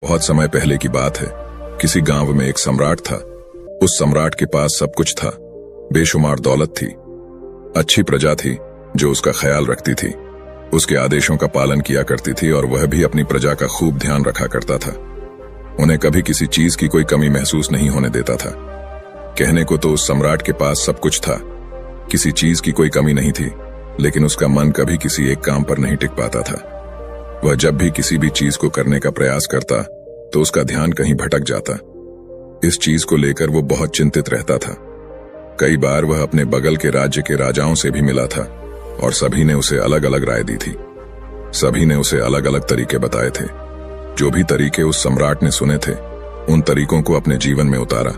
बहुत समय पहले की बात है। किसी गांव में एक सम्राट था। उस सम्राट के पास सब कुछ था। बेशुमार दौलत थी, अच्छी प्रजा थी जो उसका ख्याल रखती थी, उसके आदेशों का पालन किया करती थी और वह भी अपनी प्रजा का खूब ध्यान रखा करता था। उन्हें कभी किसी चीज की कोई कमी महसूस नहीं होने देता था। कहने को तो उस सम्राट के पास सब कुछ था, किसी चीज की कोई कमी नहीं थी, लेकिन उसका मन कभी किसी एक काम पर नहीं टिक पाता था। वह जब भी किसी भी चीज को करने का प्रयास करता तो उसका ध्यान कहीं भटक जाता। इस चीज को लेकर वो बहुत चिंतित रहता था। कई बार वह अपने बगल के राज्य के राजाओं से भी मिला था और सभी ने उसे अलग अलग राय दी थी। सभी ने उसे अलग अलग तरीके बताए थे। जो भी तरीके उस सम्राट ने सुने थे, उन तरीकों को अपने जीवन में उतारा,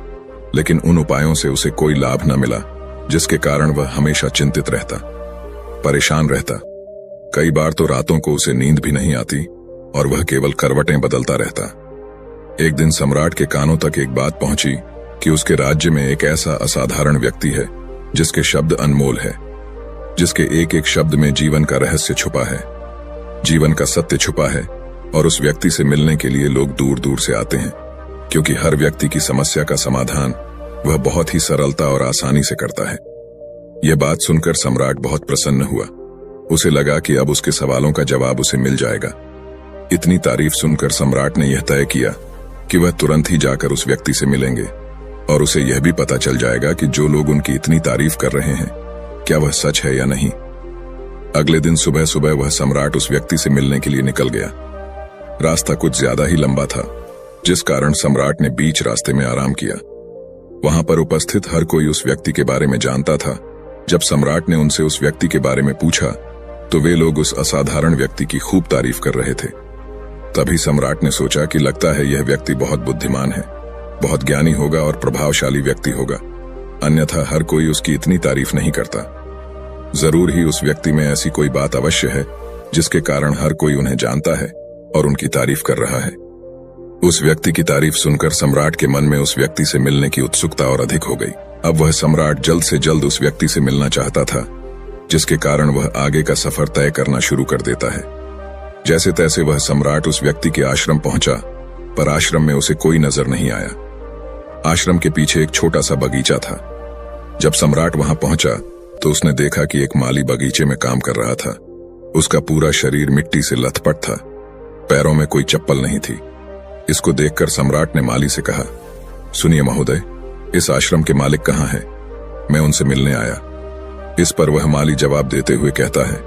लेकिन उन उपायों से उसे कोई लाभ न मिला, जिसके कारण वह हमेशा चिंतित रहता, परेशान रहता। कई बार तो रातों को उसे नींद भी नहीं आती और वह केवल करवटें बदलता रहता। एक दिन सम्राट के कानों तक एक बात पहुंची कि उसके राज्य में एक ऐसा असाधारण व्यक्ति है जिसके शब्द अनमोल है, जिसके एक एक शब्द में जीवन का रहस्य छुपा है, जीवन का सत्य छुपा है। और उस व्यक्ति से मिलने के लिए लोग दूर दूर से आते हैं, क्योंकि हर व्यक्ति की समस्या का समाधान वह बहुत ही सरलता और आसानी से करता है। यह बात सुनकर सम्राट बहुत प्रसन्न हुआ। उसे लगा कि अब उसके सवालों का जवाब उसे मिल जाएगा। इतनी तारीफ सुनकर सम्राट ने यह तय किया कि वह तुरंत ही जाकर उस व्यक्ति से मिलेंगे और उसे यह भी पता चल जाएगा कि जो लोग उनकी इतनी तारीफ कर रहे हैं, क्या वह सच है या नहीं। अगले दिन सुबह सुबह वह सम्राट उस व्यक्ति से मिलने के लिए निकल गया। रास्ता कुछ ज्यादा ही लंबा था, जिस कारण सम्राट ने बीच रास्ते में आराम किया। वहां पर उपस्थित हर कोई उस व्यक्ति के बारे में जानता था। जब सम्राट ने उनसे उस व्यक्ति के बारे में पूछा तो वे लोग उस असाधारण व्यक्ति की खूब तारीफ कर रहे थे। तभी सम्राट ने सोचा कि लगता है यह व्यक्ति बहुत बुद्धिमान है, बहुत ज्ञानी होगा और प्रभावशाली व्यक्ति होगा, अन्यथा हर कोई उसकी इतनी तारीफ नहीं करता। जरूर ही उस व्यक्ति में ऐसी कोई बात अवश्य है जिसके कारण हर कोई उन्हें जानता है और उनकी तारीफ कर रहा है। उस व्यक्ति की तारीफ सुनकर सम्राट के मन में उस व्यक्ति से मिलने की उत्सुकता और अधिक हो गई। अब वह सम्राट जल्द से जल्द उस व्यक्ति से मिलना चाहता था, जिसके कारण वह आगे का सफर तय करना शुरू कर देता है। जैसे तैसे वह सम्राट उस व्यक्ति के आश्रम पहुंचा, पर आश्रम में उसे कोई नजर नहीं आया। आश्रम के पीछे एक छोटा सा बगीचा था। जब सम्राट वहां पहुंचा तो उसने देखा कि एक माली बगीचे में काम कर रहा था। उसका पूरा शरीर मिट्टी से लथपथ था, पैरों में कोई चप्पल नहीं थी। इसको देखकर सम्राट ने माली से कहा, सुनिए महोदय, इस आश्रम के मालिक कहाँ हैं? मैं उनसे मिलने आया। इस पर वह माली जवाब देते हुए कहता है,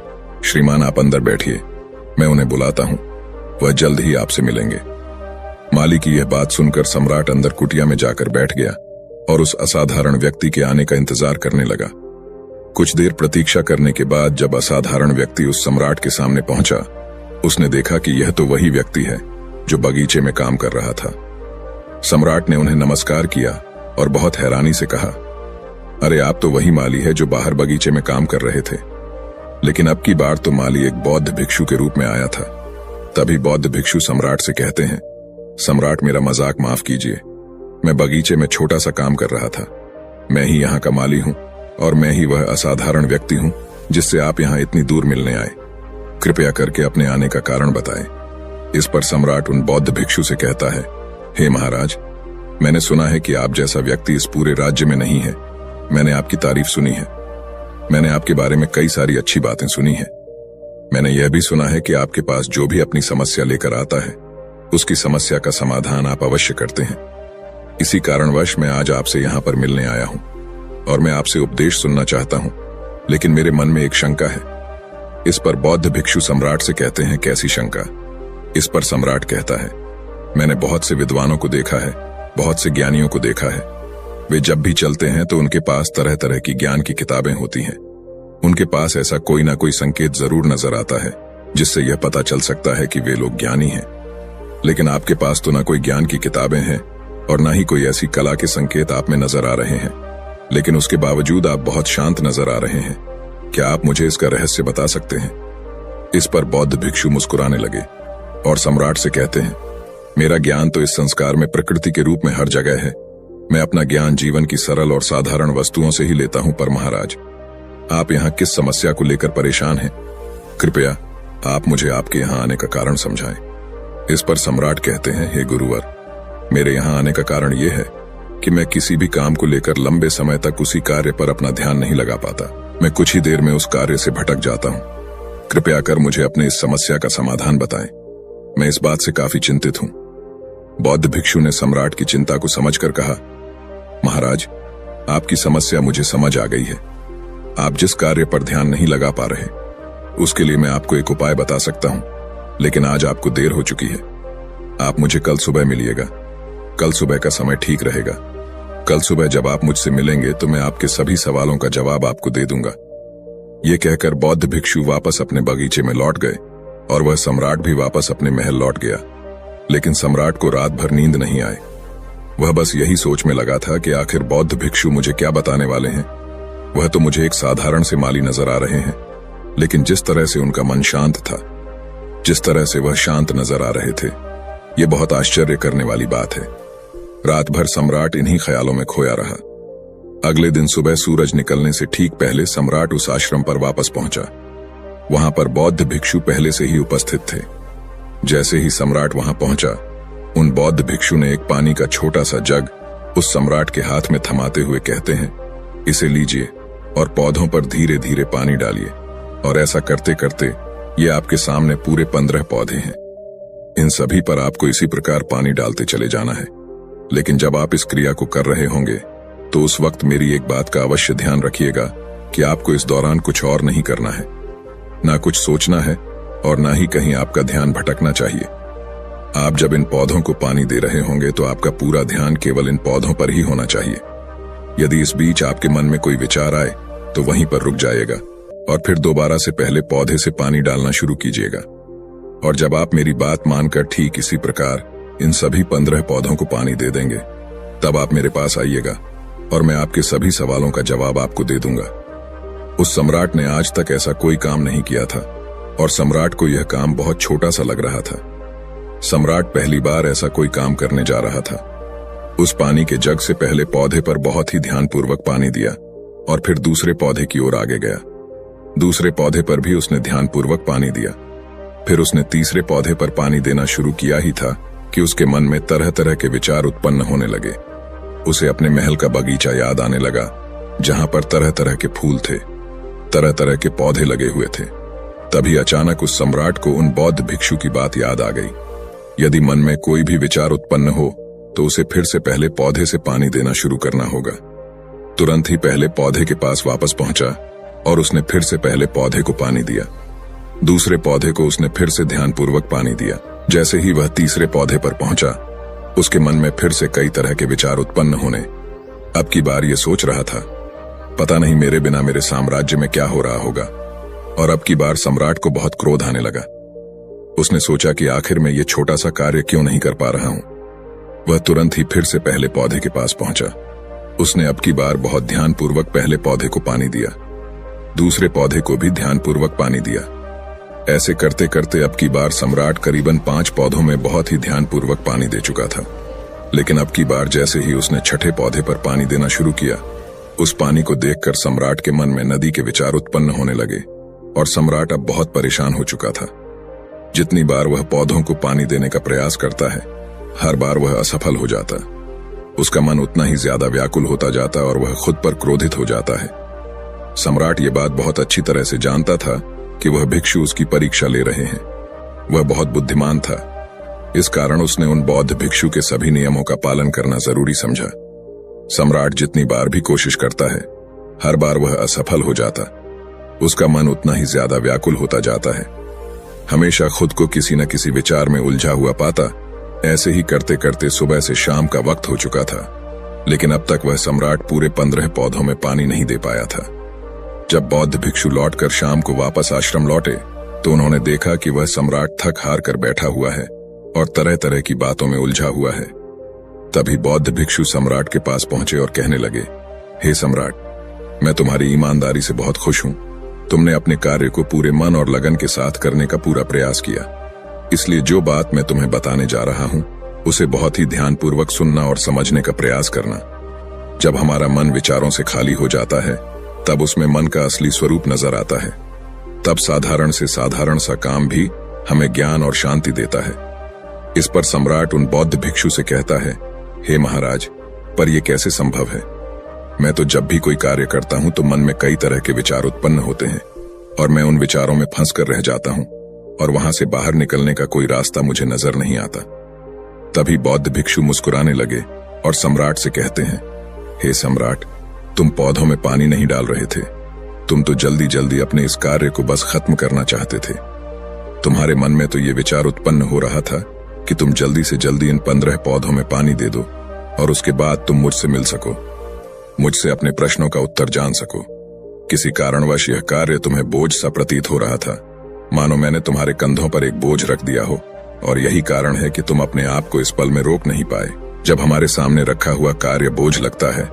श्रीमान आप अंदर बैठिए, मैं उन्हें बुलाता हूं, वह जल्द ही आपसे मिलेंगे। माली की यह बात सुनकर सम्राट अंदर कुटिया में जाकर बैठ गया और उस असाधारण व्यक्ति के आने का इंतजार करने लगा। कुछ देर प्रतीक्षा करने के बाद जब असाधारण व्यक्ति उस सम्राट के सामने पहुंचा, उसने देखा कि यह तो वही व्यक्ति है जो बगीचे में काम कर रहा था। सम्राट ने उन्हें नमस्कार किया और बहुत हैरानी से कहा, अरे आप तो वही माली है जो बाहर बगीचे में काम कर रहे थे। लेकिन अब की बार तो माली एक बौद्ध भिक्षु के रूप में आया था। तभी बौद्ध भिक्षु सम्राट से कहते हैं, सम्राट मेरा मजाक माफ कीजिए, मैं बगीचे में छोटा सा काम कर रहा था। मैं ही यहाँ का माली हूँ और मैं ही वह असाधारण व्यक्ति हूँ जिससे आप यहाँ इतनी दूर मिलने आए। कृपया करके अपने आने का कारण बताएं। इस पर सम्राट उन बौद्ध भिक्षु से कहता है, हे महाराज, मैंने सुना है कि आप जैसा व्यक्ति इस पूरे राज्य में नहीं है। मैंने आपकी तारीफ सुनी है, मैंने आपके बारे में कई सारी अच्छी बातें सुनी है। मैंने यह भी सुना है कि आपके पास जो भी अपनी समस्या लेकर आता है, उसकी समस्या का समाधान आप अवश्य करते हैं। इसी कारणवश मैं आज आपसे यहाँ पर मिलने आया हूँ और मैं आपसे उपदेश सुनना चाहता हूँ, लेकिन मेरे मन में एक शंका है। इस पर बौद्ध भिक्षु सम्राट से कहते हैं, कैसी शंका? इस पर सम्राट कहता है, मैंने बहुत से विद्वानों को देखा है, बहुत से ज्ञानियों को देखा है। वे जब भी चलते हैं तो उनके पास तरह तरह की ज्ञान की किताबें होती हैं। उनके पास ऐसा कोई ना कोई संकेत जरूर नजर आता है जिससे यह पता चल सकता है कि वे लोग ज्ञानी हैं। लेकिन आपके पास तो ना कोई ज्ञान की किताबें हैं और ना ही कोई ऐसी कला के संकेत आप में नजर आ रहे हैं, लेकिन उसके बावजूद आप बहुत शांत नजर आ रहे हैं। क्या आप मुझे इसका रहस्य बता सकते हैं? इस पर बौद्ध भिक्षु मुस्कुराने लगे और सम्राट से कहते हैं, मेरा ज्ञान तो इस संस्कार में प्रकृति के रूप में हर जगह है। मैं अपना ज्ञान जीवन की सरल और साधारण वस्तुओं से ही लेता हूं। पर महाराज, आप यहाँ किस समस्या को लेकर परेशान हैं? कृपया आप मुझे आपके यहाँ आने का कारण समझाएं। इस पर सम्राट कहते हैं, हे गुरुवर, मेरे यहाँ आने का कारण यह है कि मैं किसी भी काम को लेकर लंबे समय तक उसी कार्य पर अपना ध्यान नहीं लगा पाता। मैं कुछ ही देर में उस कार्य से भटक जाता हूँ। कृपया कर मुझे अपनी इस समस्या का समाधान बताएं। मैं इस बात से काफी चिंतित हूँ। बौद्ध भिक्षु ने सम्राट की चिंता को समझकर कहा, महाराज, आपकी समस्या मुझे समझ आ गई है। आप जिस कार्य पर ध्यान नहीं लगा पा रहे, उसके लिए मैं आपको एक उपाय बता सकता हूं, लेकिन आज आपको देर हो चुकी है। आप मुझे कल सुबह मिलिएगा। कल सुबह का समय ठीक रहेगा। कल सुबह जब आप मुझसे मिलेंगे तो मैं आपके सभी सवालों का जवाब आपको दे दूंगा। ये कहकर बौद्ध भिक्षु वापस अपने बगीचे में लौट गए और वह सम्राट भी वापस अपने महल लौट गया। लेकिन सम्राट को रात भर नींद नहीं आई। वह बस यही सोच में लगा था कि आखिर बौद्ध भिक्षु मुझे क्या बताने वाले हैं। वह तो मुझे एक साधारण से माली नजर आ रहे हैं, लेकिन जिस तरह से उनका मन शांत था, जिस तरह से वह शांत नजर आ रहे थे, ये बहुत आश्चर्य करने वाली बात है। रात भर सम्राट इन्हीं ख्यालों में खोया रहा। अगले दिन सुबह सूरज निकलने से ठीक पहले सम्राट उस आश्रम पर वापस पहुंचा। वहां पर बौद्ध भिक्षु पहले से ही उपस्थित थे। जैसे ही सम्राट वहां पहुंचा, उन बौद्ध भिक्षु ने एक पानी का छोटा सा जग उस सम्राट के हाथ में थमाते हुए कहते हैं, इसे लीजिए और पौधों पर धीरे धीरे पानी डालिए। और ऐसा करते करते ये आपके सामने पूरे 15 पौधे हैं। इन सभी पर आपको इसी प्रकार पानी डालते चले जाना है। लेकिन जब आप इस क्रिया को कर रहे होंगे तो उस वक्त मेरी एक बात का अवश्य ध्यान रखिएगा कि आपको इस दौरान कुछ और नहीं करना है, ना कुछ सोचना है और ना ही कहीं आपका ध्यान भटकना चाहिए। आप जब इन पौधों को पानी दे रहे होंगे तो आपका पूरा ध्यान केवल इन पौधों पर ही होना चाहिए। यदि इस बीच आपके मन में कोई विचार आए तो वहीं पर रुक जाइएगा और फिर दोबारा से पहले पौधे से पानी डालना शुरू कीजिएगा। और जब आप मेरी बात मानकर ठीक इसी प्रकार इन सभी 15 पौधों को पानी दे देंगे, तब आप मेरे पास आइएगा और मैं आपके सभी सवालों का जवाब आपको दे दूंगा। उस सम्राट ने आज तक ऐसा कोई काम नहीं किया था और सम्राट को यह काम बहुत छोटा सा लग रहा था। सम्राट पहली बार ऐसा कोई काम करने जा रहा था। उस पानी के जग से पहले पौधे पर बहुत ही ध्यानपूर्वक पानी दिया और फिर दूसरे पौधे की ओर आगे गया। दूसरे पौधे पर भी उसने ध्यानपूर्वक पानी दिया। फिर उसने तीसरे पौधे पर पानी देना शुरू किया ही था कि उसके मन में तरह तरह के विचार उत्पन्न होने लगे। उसे अपने महल का बगीचा याद आने लगा, जहां पर तरह तरह के फूल थे, तरह तरह के पौधे लगे हुए थे। तभी अचानक उस सम्राट को उन बौद्ध भिक्षु की बात याद आ गई। यदि मन में कोई भी विचार उत्पन्न हो तो उसे फिर से पहले पौधे से पानी देना शुरू करना होगा। तुरंत ही पहले पौधे के पास वापस पहुंचा और उसने फिर से पहले पौधे को पानी दिया। दूसरे पौधे को उसने फिर से ध्यानपूर्वक पानी दिया। जैसे ही वह तीसरे पौधे पर पहुंचा, उसके मन में फिर से कई तरह के विचार उत्पन्न होने। अब की बार ये सोच रहा था, पता नहीं मेरे बिना मेरे साम्राज्य में क्या हो रहा होगा। और अब की बार सम्राट को बहुत क्रोध आने लगा। उसने सोचा कि आखिर मैं ये छोटा सा कार्य क्यों नहीं कर पा रहा हूं। वह तुरंत ही फिर से पहले पौधे के पास पहुंचा। उसने अब की बार बहुत ध्यानपूर्वक पहले पौधे को पानी दिया, दूसरे पौधे को भी ध्यानपूर्वक पानी दिया। ऐसे करते करते अब की बार सम्राट करीबन 5 पौधों में बहुत ही ध्यानपूर्वक पानी दे चुका था। लेकिन अब की बार जैसे ही उसने छठे पौधे पर पानी देना शुरू किया, उस पानी को देखकर सम्राट के मन में नदी के विचार उत्पन्न होने लगे और सम्राट अब बहुत परेशान हो चुका था। जितनी बार वह पौधों को पानी देने का प्रयास करता है, हर बार वह असफल हो जाता। उसका मन उतना ही ज्यादा व्याकुल होता जाता और वह खुद पर क्रोधित हो जाता है। सम्राट ये बात बहुत अच्छी तरह से जानता था कि वह भिक्षु उसकी परीक्षा ले रहे हैं। वह बहुत बुद्धिमान था, इस कारण उसने उन बौद्ध भिक्षु के सभी नियमों का पालन करना जरूरी समझा। सम्राट जितनी बार भी कोशिश करता है, हर बार वह असफल हो जाता। उसका मन उतना ही ज्यादा व्याकुल होता जाता है, हमेशा खुद को किसी न किसी विचार में उलझा हुआ पाता। ऐसे ही करते करते सुबह से शाम का वक्त हो चुका था, लेकिन अब तक वह सम्राट पूरे 15 पौधों में पानी नहीं दे पाया था। जब बौद्ध भिक्षु लौटकर शाम को वापस आश्रम लौटे तो उन्होंने देखा कि वह सम्राट थक हार कर बैठा हुआ है और तरह तरह की बातों में उलझा हुआ है। तभी बौद्ध भिक्षु सम्राट के पास पहुंचे और कहने लगे, हे सम्राट, मैं तुम्हारी ईमानदारी से बहुत खुश हूं। तुमने अपने कार्य को पूरे मन और लगन के साथ करने का पूरा प्रयास किया, इसलिए जो बात मैं तुम्हें बताने जा रहा हूं उसे बहुत ही ध्यानपूर्वक सुनना और समझने का प्रयास करना। जब हमारा मन विचारों से खाली हो जाता है, तब उसमें मन का असली स्वरूप नजर आता है। तब साधारण से साधारण सा काम भी हमें ज्ञान और शांति देता है। इस पर सम्राट उन बौद्ध भिक्षु से कहता है, हे महाराज, पर यह कैसे संभव है? मैं तो जब भी कोई कार्य करता हूं तो मन में कई तरह के विचार उत्पन्न होते हैं और मैं उन विचारों में फंस कर रह जाता हूं और वहां से बाहर निकलने का कोई रास्ता मुझे नजर नहीं आता। तभी बौद्ध भिक्षु मुस्कुराने लगे और सम्राट से कहते हैं, हे सम्राट, तुम पौधों में पानी नहीं डाल रहे थे, तुम तो जल्दी जल्दी अपने इस कार्य को बस खत्म करना चाहते थे। तुम्हारे मन में तो ये विचार उत्पन्न हो रहा था कि तुम जल्दी से जल्दी इन 15 पौधों में पानी दे दो और उसके बाद तुम मुझसे मिल सको, मुझसे अपने प्रश्नों का उत्तर जान सको। किसी कारणवश यह कार्य तुम्हें बोझ सा प्रतीत हो रहा था, मानो मैंने तुम्हारे कंधों पर एक बोझ रख दिया हो, और यही कारण है कि तुम अपने आप को इस पल में रोक नहीं पाए। जब हमारे सामने रखा हुआ कार्य बोझ लगता है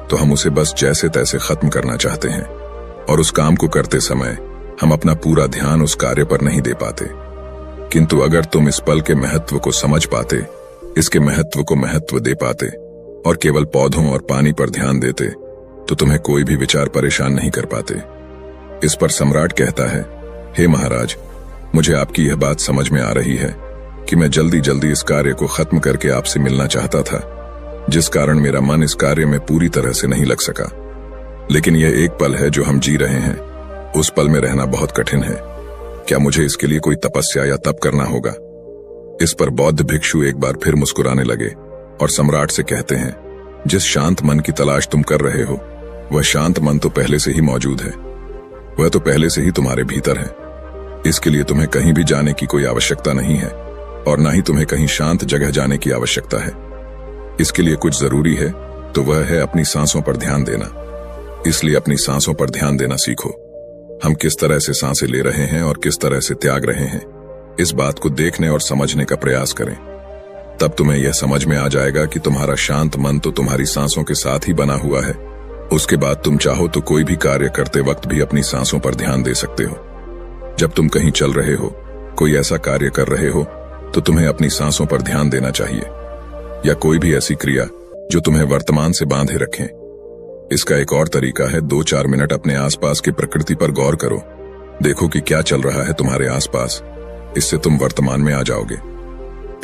तो हम उसे बस जैसे तैसे खत्म करना चाहते हैं और उस काम को करते समय हम अपना पूरा ध्यान उस कार्य पर नहीं दे पाते। किंतु अगर तुम इस पल के महत्व को समझ पाते, इसके महत्व को महत्व दे पाते और केवल पौधों और पानी पर ध्यान देते, तो तुम्हें कोई भी विचार परेशान नहीं कर पाते। इस पर सम्राट कहता है, हे महाराज, मुझे आपकी यह बात समझ में आ रही है कि मैं जल्दी जल्दी इस कार्य को खत्म करके आपसे मिलना चाहता था, जिस कारण मेरा मन इस कार्य में पूरी तरह से नहीं लग सका। लेकिन यह एक पल है जो हम जी रहे हैं, उस पल में रहना बहुत कठिन है। क्या मुझे इसके लिए कोई तपस्या या तप करना होगा? इस पर बौद्ध भिक्षु एक बार फिर मुस्कुराने लगे और सम्राट से कहते हैं, जिस शांत मन की तलाश तुम कर रहे हो, वह शांत मन तो पहले से ही मौजूद है, वह तो पहले से ही तुम्हारे भीतर है। इसके लिए तुम्हें कहीं भी जाने की कोई आवश्यकता नहीं है और ना ही तुम्हें कहीं शांत जगह जाने की आवश्यकता है। इसके लिए कुछ जरूरी है, तो वह है अपनी सांसों पर ध्यान देना। इसलिए अपनी सांसों पर ध्यान देना सीखो। हम किस तरह से सांसें ले रहे हैं और किस तरह से त्याग रहे हैं, इस बात को देखने और समझने का प्रयास करें। तब तुम्हें यह समझ में आ जाएगा कि तुम्हारा शांत मन तो तुम्हारी सांसों के साथ ही बना हुआ है। उसके बाद तुम चाहो तो कोई भी कार्य करते वक्त भी अपनी सांसों पर ध्यान दे सकते हो। जब तुम कहीं चल रहे हो, कोई ऐसा कार्य कर रहे हो, तो तुम्हें अपनी सांसों पर ध्यान देना चाहिए, या कोई भी ऐसी क्रिया जो तुम्हें वर्तमान से बांधे रखें। इसका एक और तरीका है, 2-4 मिनट अपने आसपास की प्रकृति पर गौर करो, देखो कि क्या चल रहा है तुम्हारे आसपास। इससे तुम वर्तमान में आ जाओगे।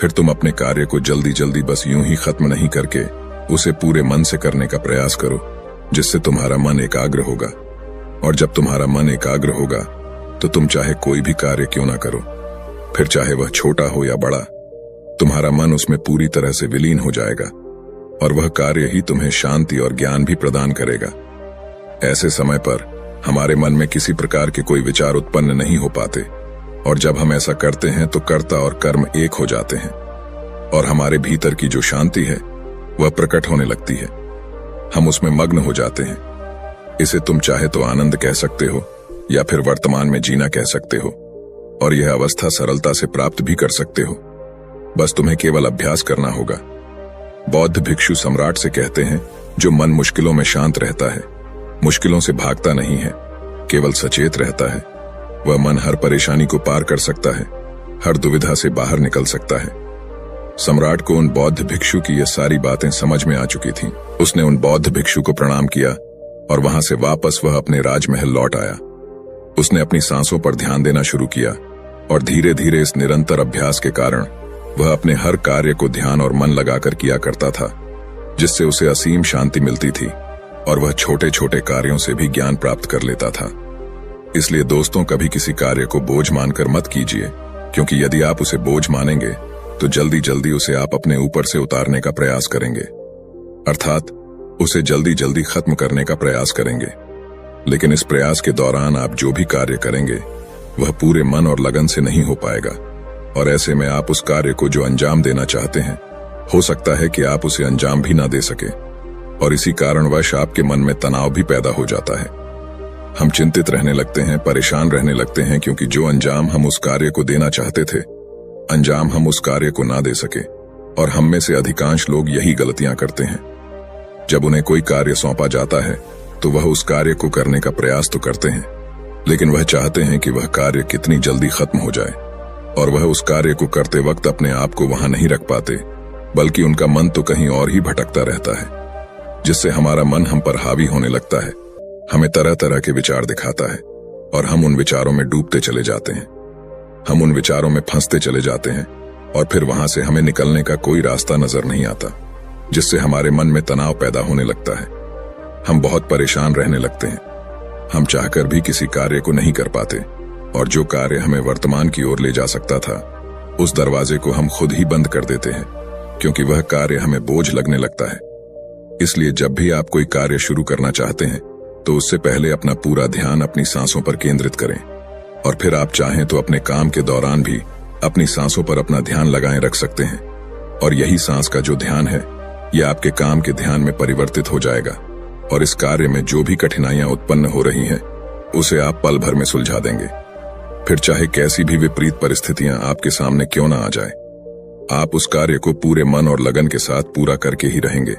फिर तुम अपने कार्य को जल्दी जल्दी बस यूं ही खत्म नहीं करके उसे पूरे मन से करने का प्रयास करो, जिससे तुम्हारा मन एकाग्र होगा। और जब तुम्हारा मन एकाग्र होगा तो तुम चाहे कोई भी कार्य क्यों ना करो, फिर चाहे वह छोटा हो या बड़ा, तुम्हारा मन उसमें पूरी तरह से विलीन हो जाएगा और वह कार्य ही तुम्हें शांति और ज्ञान भी प्रदान करेगा। ऐसे समय पर हमारे मन में किसी प्रकार के कोई विचार उत्पन्न नहीं हो पाते, और जब हम ऐसा करते हैं तो कर्ता और कर्म एक हो जाते हैं और हमारे भीतर की जो शांति है वह प्रकट होने लगती है। हम उसमें मग्न हो जाते हैं। इसे तुम चाहे तो आनंद कह सकते हो या फिर वर्तमान में जीना कह सकते हो, और यह अवस्था सरलता से प्राप्त भी कर सकते हो। बस तुम्हें केवल अभ्यास करना होगा। बौद्ध भिक्षु सम्राट से कहते हैं, जो मन मुश्किलों में शांत रहता है, मुश्किलों से भागता नहीं है, केवल सचेत रहता है, वह मन हर परेशानी को पार कर सकता है, हर दुविधा से बाहर निकल सकता है। सम्राट को उन बौद्ध भिक्षु की ये सारी बातें समझ में आ चुकी थीं। उसने उन बौद्ध भिक्षु को प्रणाम किया और वहां से वापस वह अपने राजमहल लौट आया। उसने अपनी सांसों पर ध्यान देना शुरू किया और धीरे धीरे इस निरंतर अभ्यास के कारण वह अपने हर कार्य को ध्यान और मन लगाकर किया करता था, जिससे उसे असीम शांति मिलती थी और वह छोटे छोटे कार्यों से भी ज्ञान प्राप्त कर लेता था। इसलिए दोस्तों, कभी किसी कार्य को बोझ मानकर मत कीजिए, क्योंकि यदि आप उसे बोझ मानेंगे तो जल्दी जल्दी उसे आप अपने ऊपर से उतारने का प्रयास करेंगे, अर्थात उसे जल्दी जल्दी खत्म करने का प्रयास करेंगे। लेकिन इस प्रयास के दौरान आप जो भी कार्य करेंगे वह पूरे मन और लगन से नहीं हो पाएगा, और ऐसे में आप उस कार्य को जो अंजाम देना चाहते हैं, हो सकता है कि आप उसे अंजाम भी ना दे सके, और इसी कारणवश आपके मन में तनाव भी पैदा हो जाता है। हम चिंतित रहने लगते हैं, परेशान रहने लगते हैं, क्योंकि जो अंजाम हम उस कार्य को देना चाहते थे, अंजाम हम उस कार्य को ना दे सके। और हम में से अधिकांश लोग यही गलतियां करते हैं। जब उन्हें कोई कार्य सौंपा जाता है तो वह उस कार्य को करने का प्रयास तो करते हैं, लेकिन वह चाहते हैं कि वह कार्य कितनी जल्दी खत्म हो जाए, और वह उस कार्य को करते वक्त अपने आप को वहां नहीं रख पाते, बल्कि उनका मन तो कहीं और ही भटकता रहता है, जिससे हमारा मन हम पर हावी होने लगता है, हमें तरह तरह के विचार दिखाता है और हम उन विचारों में डूबते चले जाते हैं। हम उन विचारों में फंसते चले जाते हैं और फिर वहां से हमें निकलने का कोई रास्ता नजर नहीं आता, जिससे हमारे मन में तनाव पैदा होने लगता है। हम बहुत परेशान रहने लगते हैं। हम चाहकर भी किसी कार्य को नहीं कर पाते, और जो कार्य हमें वर्तमान की ओर ले जा सकता था, उस दरवाजे को हम खुद ही बंद कर देते हैं, क्योंकि वह कार्य हमें बोझ लगने लगता है। इसलिए जब भी आप कोई कार्य शुरू करना चाहते हैं, तो उससे पहले अपना पूरा ध्यान अपनी सांसों पर केंद्रित करें, और फिर आप चाहें तो अपने काम के दौरान भी अपनी सांसों पर अपना ध्यान लगाए रख सकते हैं। और यही सांस का जो ध्यान है, यह आपके काम के ध्यान में परिवर्तित हो जाएगा, और इस कार्य में जो भी कठिनाइयां उत्पन्न हो रही हैं, उसे आप पल भर में सुलझा देंगे। फिर चाहे कैसी भी विपरीत परिस्थितियां आपके सामने क्यों ना आ जाए, आप उस कार्य को पूरे मन और लगन के साथ पूरा करके ही रहेंगे।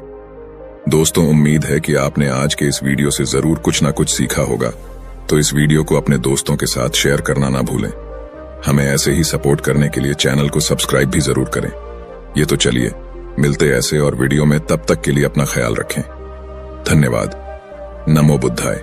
दोस्तों, उम्मीद है कि आपने आज के इस वीडियो से जरूर कुछ ना कुछ सीखा होगा, तो इस वीडियो को अपने दोस्तों के साथ शेयर करना ना भूलें। हमें ऐसे ही सपोर्ट करने के लिए चैनल को सब्सक्राइब भी जरूर करें। ये तो चलिए, मिलते ऐसे और वीडियो में, तब तक के लिए अपना ख्याल रखें। धन्यवाद। नमो बुद्धाय।